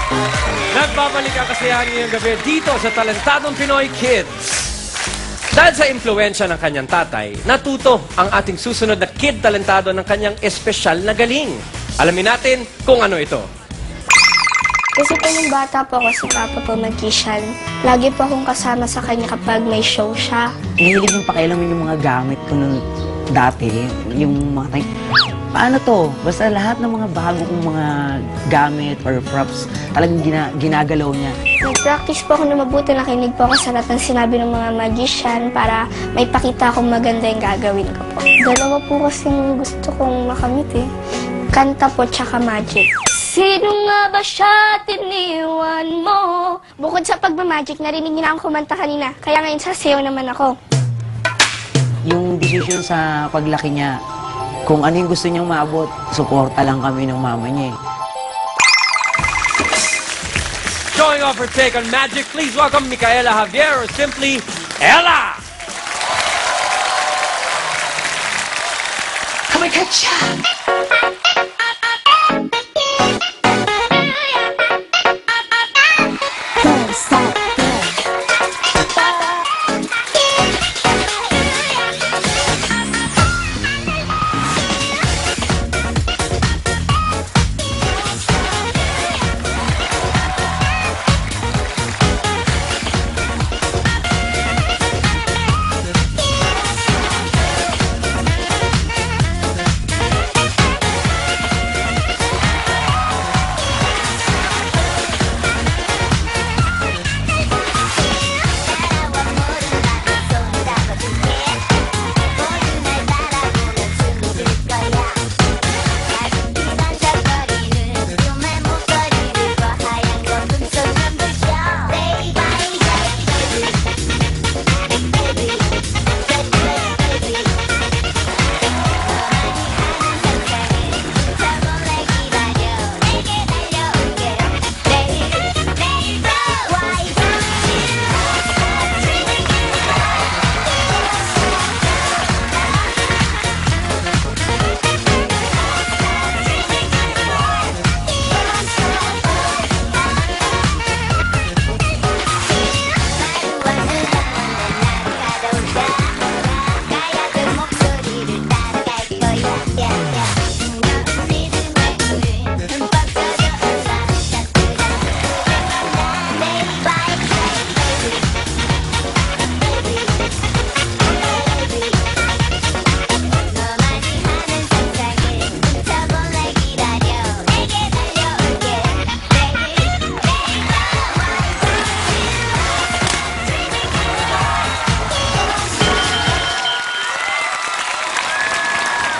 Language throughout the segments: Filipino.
Nagbabalik ang kasiyahan ngayong gabi dito sa Talentadong Pinoy Kids. Dahil sa impluwensya ng kanyang tatay, natuto ang ating susunod na kid talentado ng kanyang espesyal na galing. Alamin natin kung ano ito. Kasi po nung bata po ako, si Papa po magician. Lagi po akong kasama sa kanya kapag may show siya. Nahilig yung pakialaman yung mga gamit ko nung dati. Yung mga paano to? Basta lahat ng mga bago kong mga gamit or props, talagang ginagalaw niya. Nag-practice po ako na mabuti, nakinig po ako sa lahat ng sinabi ng mga magician para may pakita akong maganda yung gagawin ko po. Dalawa po kasing gusto kong makamit eh. Kanta po tsaka magic. Sino nga ba siya tiniwan mo? Bukod sa pagmamagic, narinig niyo na akong kumanta kanina. Kaya ngayon sasayaw naman ako. Yung decision sa paglaki niya, kung ano yung gusto niyang maabot, suporta lang kami ng mama niya. Showing off her take on magic, please welcome Micaela Javier or simply Ella! Kamay-katcha!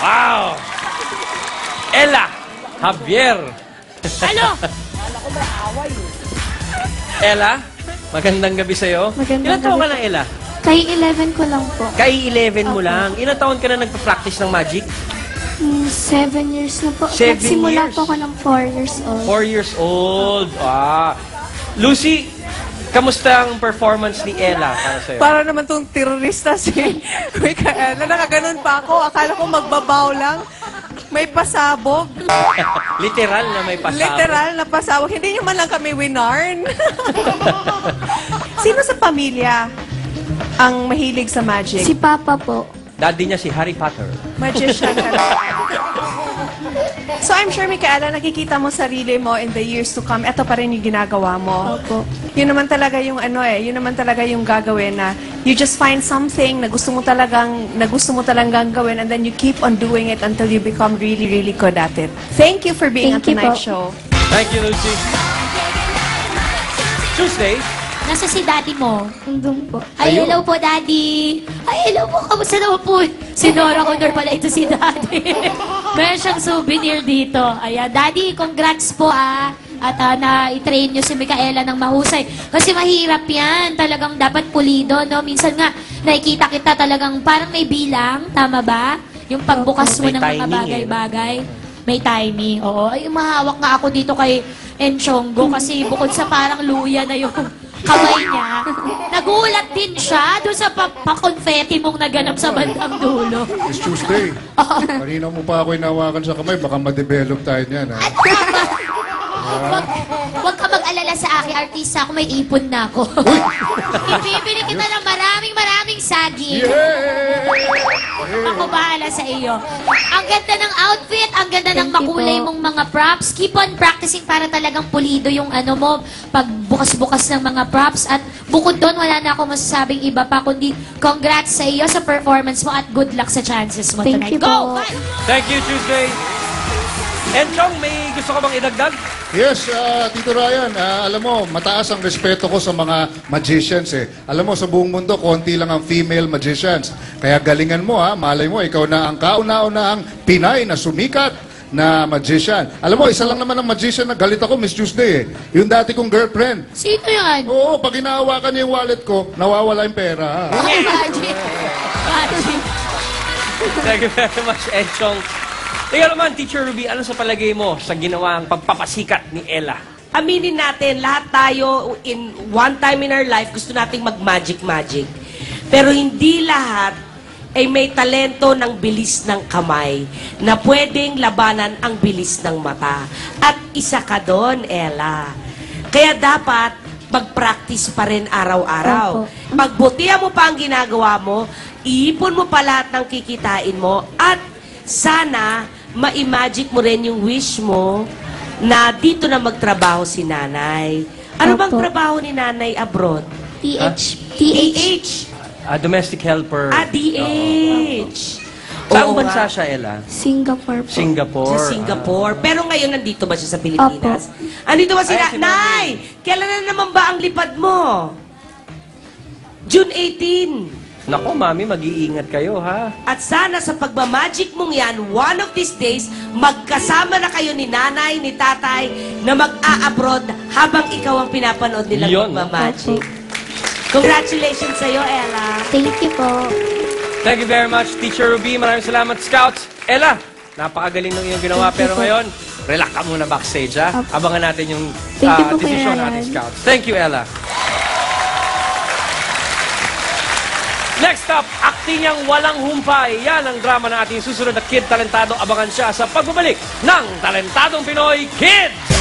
Wow! Ella Javier. Ano? Ella, magandang gabi sa'yo. Magandang Ilan taon gabi. ka na, Ella? Kay 11 ko lang po. Kay 11 mo lang. Ilan taon ka na nagpa-practice ng magic? 7 years na po. 7 Nagsimula years? po ako ng 4 years old. 4 years old. Ah. Lucy, kamusta ang performance ni Ella para sa'yo? Para naman tong terorista si Micaela. Nakaganon pa ako. Akala ko magbabaw lang. May pasabog. Literal na may pasabog. Literal na pasabog. Hindi nyo man lang kami winarn. Sino sa pamilya ang mahilig sa magic? Si Papa po. Daddy niya si Harry Potter. Magician ka na. So I'm sure, Micaela, nakikita mo sarili mo in the years to come. Ito pa rin yung ginagawa mo. Opo. Yun naman talaga yung yun naman talaga yung gagawin na you just find something na gusto mo talagang gawin and then you keep on doing it until you become really, really good at it. Thank you for being Thank at you Tonight po. Show. Thank you, Lucy. Tuesday, Nasa si daddy mo? Nandun po. Ay, Ayun. hello po, daddy. Ay, hello po. Kamusta naman po? Si Nora Honor pala ito si daddy. Meron siyang souvenir dito. Ayan, daddy, congrats po At na-train nyo si Micaela ng mahusay. Kasi mahirap yan. Talagang dapat pulido, no? Minsan nga, nakikita kita talagang parang may bilang. Tama ba? Yung pagbukas mo May ng mga timing, bagay-bagay. May timing, oo. Ay, mahawak nga ako dito kay Enchongo kasi bukod sa parang luya na yung kamay niya, nagulat din siya doon sa pa-confetti mong naganap sa bandang dulo. It's Tuesday. Kanina mo pa ako inawakan sa kamay, baka ma-develop tayo niyan, ha? Wag ka mag-alala sa akin, artista ako, may ipon na ako. Ibibili kita ng maraming saging. Ako bahala sa iyo. Ang ganda ng outfit, ang ganda ng Thank you makulay po. mong mga props. Keep on practicing para talagang pulido yung ano mo, pag bukas-bukas ng mga props. At bukod doon, wala na ako masasabing iba pa, kundi congrats sa iyo sa performance mo at good luck sa chances mo Thank tonight. you Go! po. Bye! Thank you, Tuesday. Enchong, may gusto ka bang idagdag? Yes, Tito Ryan, alam mo, mataas ang respeto ko sa mga magicians eh. Alam mo, sa buong mundo, konti lang ang female magicians. Kaya galingan mo ha, malay mo, ikaw na ang kauna-unahang Pinay na sumikat na magician. Alam mo, isa lang naman ang magician na galit ako, Miss Tuesday eh. Yung dati kong girlfriend. Sino yan? Oo, pag hinahawakan niya yung wallet ko, nawawala yung pera. Magic. Magic. Thank you very much, Enchong. Tingnan naman, Teacher Ruby, ano sa palagay mo sa ginawang pagpapasikat ni Ella? Aminin natin, lahat tayo, in one time in our life, gusto nating mag-magic-magic. Pero hindi lahat ay may talento ng bilis ng kamay na pwedeng labanan ang bilis ng mata. At isa ka doon, Ella. Kaya dapat mag-practice pa rin araw-araw. Opo. Pagbutihan mo pa ang ginagawa mo, iipon mo pa lahat ng kikitain mo, at sana ma-magic mo rin yung wish mo na dito na magtrabaho si nanay. Ano bang Opo. trabaho ni nanay abroad? TH. Domestic helper. DH. Saang Oo bansa nga. siya, Ella? Singapore po. Singapore. Sa Singapore. Pero ngayon nandito ba siya sa Pilipinas? Andito ba si Ay, si nanay? Kailan na naman ba ang lipad mo? June 18. Nako, Mami, mag-iingat kayo, ha? At sana sa pagmamagic mong yan, one of these days, magkasama na kayo ni nanay, ni tatay, na mag-a-abroad habang ikaw ang pinapanood nilang Yun. magmamagic. Congratulations sa'yo, Ella. Thank you po. Thank you very much, Teacher Ruby. Maraming salamat, Scouts. Ella, napakagaling ng iyong ginawa. Thank you Pero po. ngayon, relax ka muna backstage, ha? Opo. Abangan natin yung Thank you po, desisyon Kuya natin, Ryan. Scouts. Thank you, Ella. Next up, acting niyang walang humpay. Yan ang drama ng ating susunod na Kid Talentado. Abangan siya sa pagbabalik ng Talentadong Pinoy Kids!